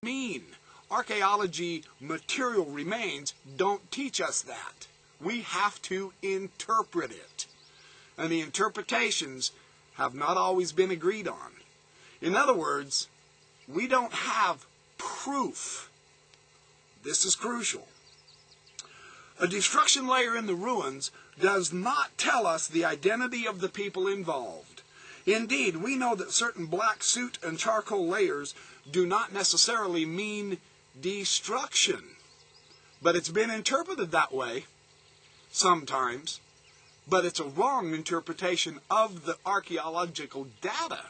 mean. Archaeology material remains don't teach us that. We have to interpret it. And the interpretations have not always been agreed on. In other words, we don't have proof. This is crucial. A destruction layer in the ruins does not tell us the identity of the people involved. Indeed, we know that certain black soot and charcoal layers do not necessarily mean destruction. But it's been interpreted that way sometimes. But it's a wrong interpretation of the archaeological data.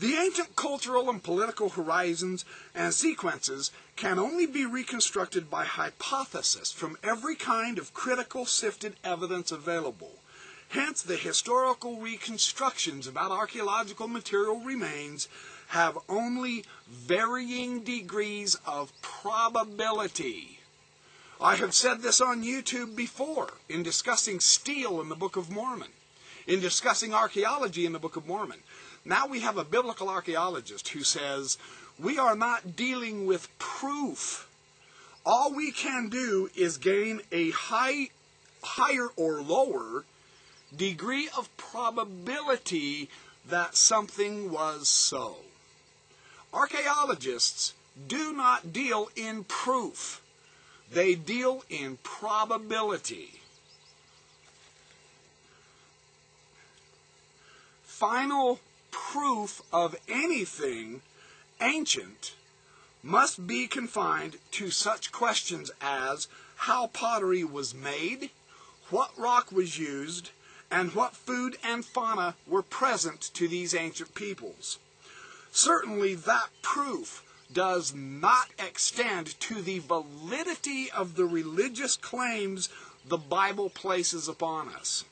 The ancient cultural and political horizons and sequences can only be reconstructed by hypothesis from every kind of critical sifted evidence available. Hence, the historical reconstructions about archaeological material remains have only varying degrees of probability. I have said this on YouTube before in discussing steel in the Book of Mormon, in discussing archaeology in the Book of Mormon. Now we have a biblical archaeologist who says, we are not dealing with proof. All we can do is gain a higher or lower degree of probability that something was so. Archaeologists do not deal in proof. They deal in probability. Final proof of anything ancient must be confined to such questions as how pottery was made, what rock was used, and what food and fauna were present to these ancient peoples. Certainly that proof does not extend to the validity of the religious claims the Bible places upon us.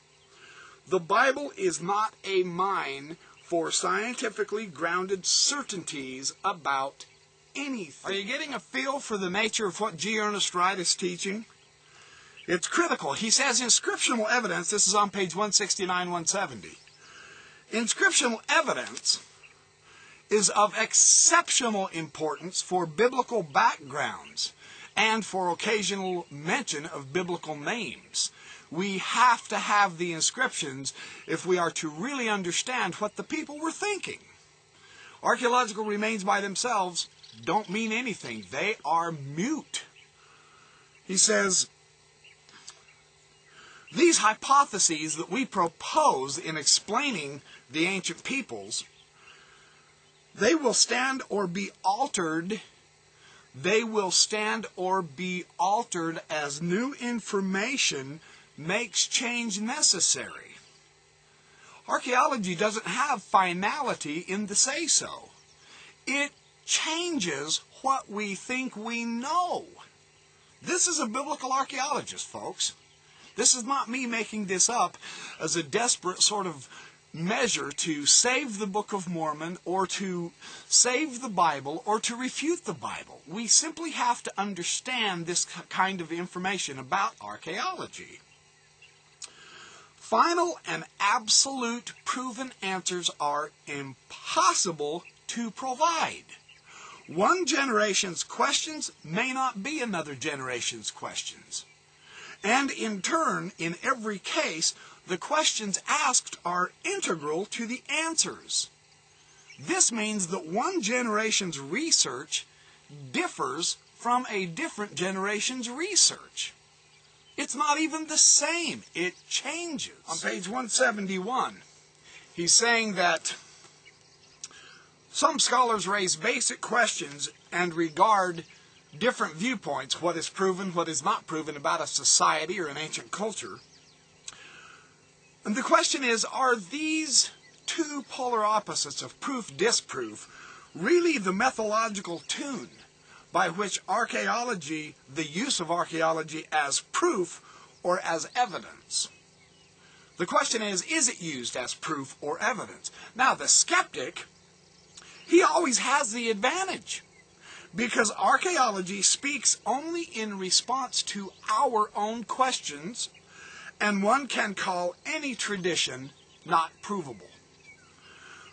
The Bible is not a mine for scientifically grounded certainties about anything. Are you getting a feel for the nature of what G. Ernest Wright is teaching? It's critical. He says inscriptional evidence, this is on page 169, 170. Inscriptional evidence is of exceptional importance for biblical backgrounds and for occasional mention of biblical names. We have to have the inscriptions if we are to really understand what the people were thinking. Archaeological remains by themselves don't mean anything. They are mute. He says, these hypotheses that we propose in explaining the ancient peoples, they will stand or be altered. They will stand or be altered as new information makes change necessary. Archaeology doesn't have finality in the say-so. It changes what we think we know. This is a biblical archaeologist, folks. This is not me making this up as a desperate sort of measure to save the Book of Mormon or to save the Bible or to refute the Bible. We simply have to understand this kind of information about archaeology. Final and absolute proven answers are impossible to provide. One generation's questions may not be another generation's questions. And in turn, in every case, the questions asked are integral to the answers. This means that one generation's research differs from a different generation's research. It's not even the same. It changes. On page 171, he's saying that some scholars raise basic questions and regard different viewpoints, what is proven, what is not proven about a society or an ancient culture. And the question is, are these two polar opposites of proof-disproof really the methodological tune by which archaeology, the use of archaeology as proof or as evidence? The question is it used as proof or evidence? Now, the skeptic, he always has the advantage, because archaeology speaks only in response to our own questions, and one can call any tradition not provable.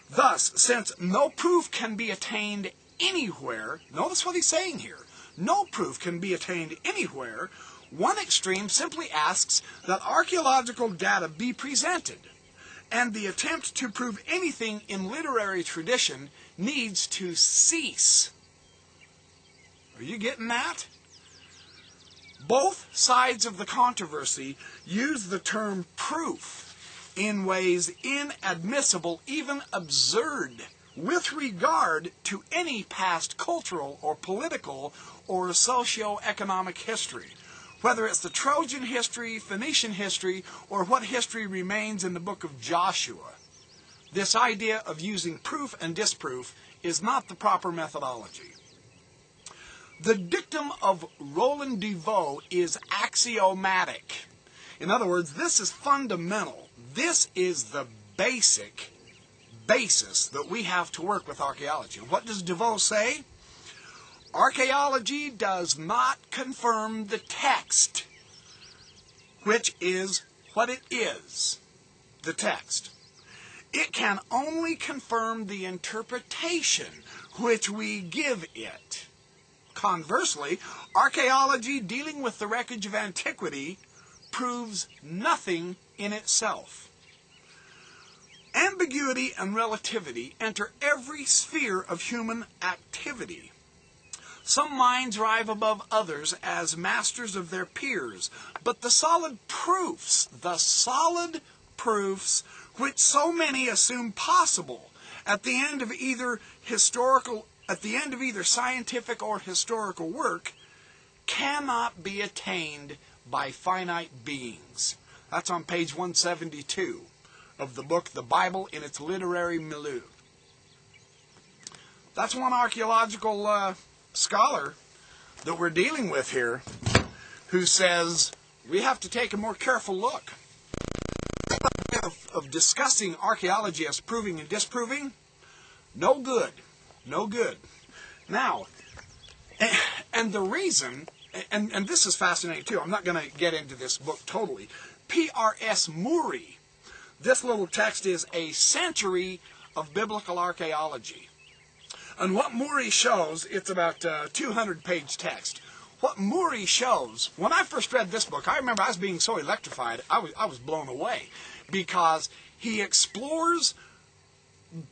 Thus, since no proof can be attained anywhere. Notice what he's saying here. No proof can be attained anywhere. One extreme simply asks that archaeological data be presented, and the attempt to prove anything in literary tradition needs to cease. Are you getting that? Both sides of the controversy use the term proof in ways inadmissible, even absurd, with regard to any past cultural or political or socio-economic history. Whether it's the Trojan history, Phoenician history, or what history remains in the book of Joshua, this idea of using proof and disproof is not the proper methodology. The dictum of Roland de Vaux is axiomatic. In other words, this is fundamental. This is the basic basis that we have to work with archaeology. And what does de Vaux say? Archaeology does not confirm the text, which is what it is, the text. It can only confirm the interpretation which we give it. Conversely, archaeology dealing with the wreckage of antiquity proves nothing in itself. Ambiguity and relativity enter every sphere of human activity. Some minds rise above others as masters of their peers, but the solid proofs which so many assume possible at the end of either scientific or historical work cannot be attained by finite beings. That's on page 172 of the book, The Bible in its Literary Milieu. That's one archaeological scholar that we're dealing with here who says we have to take a more careful look of discussing archaeology as proving and disproving. No good. Now, and the reason, and this is fascinating too, I'm not going to get into this book totally. P.R.S. Murray, this little text is A Century of Biblical Archaeology. And what Murray shows, it's about a 200-page text. What Murray shows, when I first read this book, I remember I was being so electrified, I was blown away, because he explores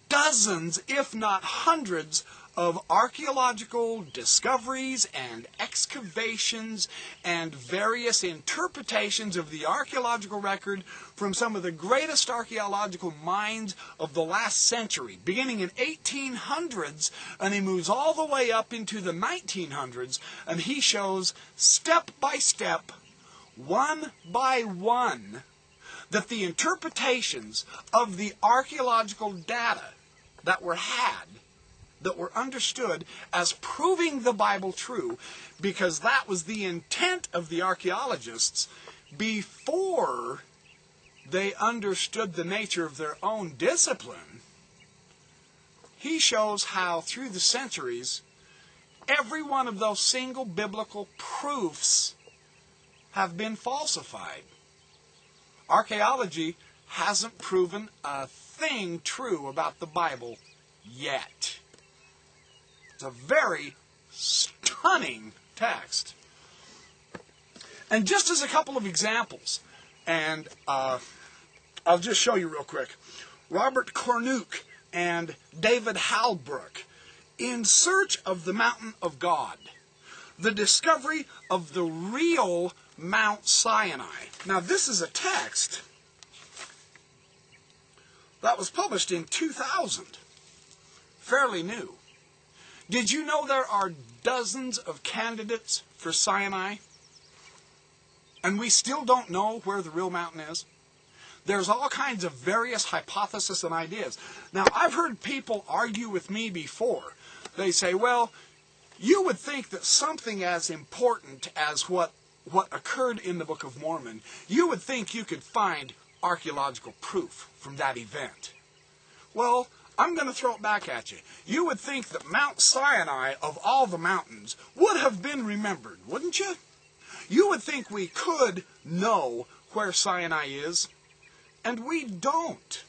dozens, if not hundreds, of archaeological discoveries and excavations and various interpretations of the archaeological record from some of the greatest archaeological minds of the last century, beginning in 1800s, and he moves all the way up into the 1900s, and he shows step by step, one by one, that the interpretations of the archaeological data that were understood as proving the Bible true, because that was the intent of the archaeologists before they understood the nature of their own discipline. He shows how through the centuries, every one of those single biblical proofs have been falsified. Archaeology hasn't proven a thing true about the Bible yet. It's a very stunning text. And just as a couple of examples, and I'll just show you real quick. Robert Cornuke and David Halbrook, In Search of the Mountain of God, the discovery of the real Mount Sinai. Now, this is a text that was published in 2000, fairly new. Did you know there are dozens of candidates for Sinai? And we still don't know where the real mountain is? There's all kinds of various hypotheses and ideas. Now, I've heard people argue with me before. They say, well, you would think that something as important as what occurred in the Book of Mormon, you would think you could find archaeological proof from that event. Well, I'm going to throw it back at you. You would think that Mount Sinai, of all the mountains, would have been remembered, wouldn't you? You would think we could know where Sinai is, and we don't.